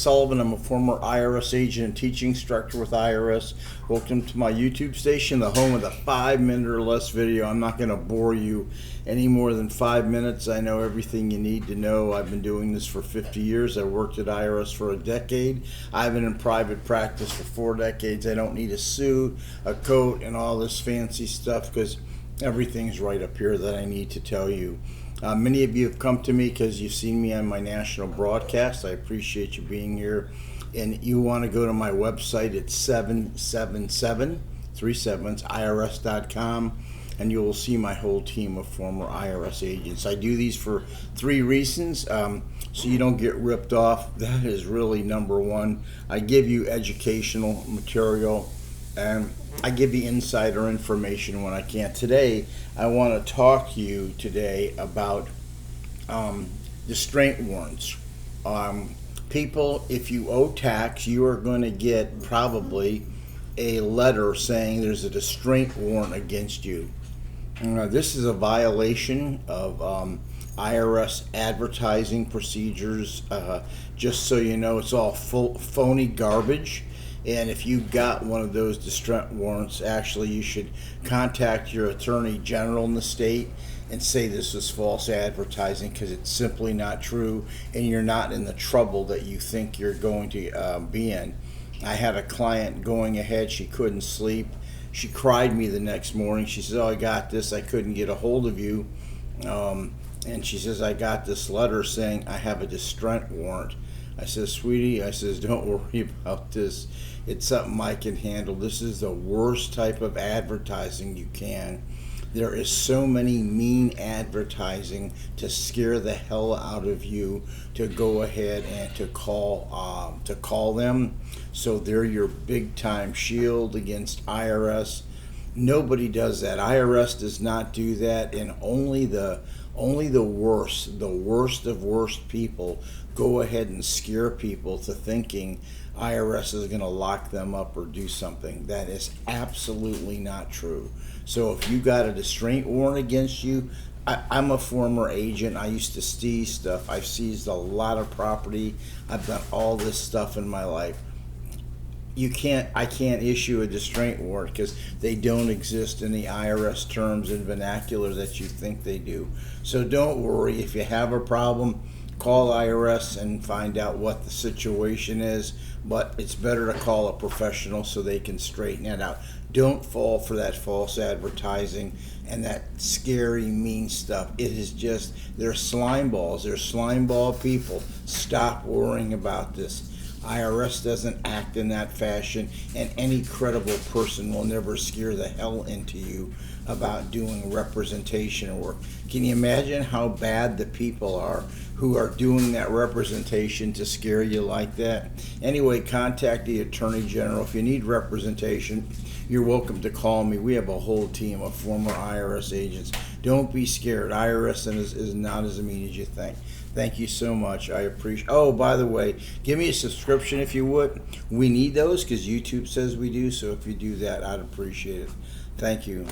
Sullivan. I'm a former IRS agent and teaching instructor with IRS. Welcome to my YouTube station, the home of the 5-minute or less video. I'm not going to bore you any more than 5 minutes. I know everything you need to know. I've been doing this for 50 years. I worked at IRS for a decade. I've been in private practice for 4 decades. I don't need a suit, a coat, and all this fancy stuff because everything's right up here that I need to tell you. Many of you have come to me because you've seen me on my national broadcast. I appreciate you being here. And you want to go to my website. It's 777irs.com, and you will see my whole team of former IRS agents. I do these for 3 reasons, so you don't get ripped off. That is really number one. I give you educational material, and I give you insider information when I can. Today, I want to talk to you today about Distrait Warrants. People, if you owe tax, you are going to get probably a letter saying there's a Distrait Warrant against you. This is a violation of IRS advertising procedures. Just so you know, it's all phony garbage. And if you got one of those Distrait Warrants, actually you should contact your attorney general in the state and say this is false advertising, because it's simply not true and you're not in the trouble that you think you're going to be in. I had a client going ahead, she couldn't sleep. She cried me the next morning. She says, "Oh, I got this, I couldn't get a hold of you." And she says, "I got this letter saying I have a Distrait Warrant." I says, "Sweetie," I says, "don't worry about this. It's something I can handle. This is the worst type of advertising you can. There is so many mean advertising to scare the hell out of you to go ahead and to call them. So they're your big time shield against IRS. Nobody does that. IRS does not do that, and only the worst of worst people go ahead and scare people to thinking IRS is going to lock them up or do something. That is absolutely not true. So if you got a Distrait Warrant against you, I'm a former agent. I used to seize stuff. I've seized a lot of property. I've done all this stuff in my life. I can't issue a Distrait Warrant because they don't exist in the IRS terms and vernacular that you think they do. So don't worry. If you have a problem, call IRS and find out what the situation is, but it's better to call a professional so they can straighten it out. Don't fall for that false advertising and that scary, mean stuff. It is just, they're slime balls. They're slime ball people. Stop worrying about this. IRS doesn't act in that fashion, and any credible person will never scare the hell into you about doing representation work. Can you imagine how bad the people are who are doing that representation to scare you like that? Anyway, contact the Attorney General. If you need representation, you're welcome to call me. We have a whole team of former IRS agents. Don't be scared. IRS is not as mean as you think. Thank you so much. I appreciate. Oh, by the way, give me a subscription if you would. We need those because YouTube says we do. So if you do that, I'd appreciate it. Thank you.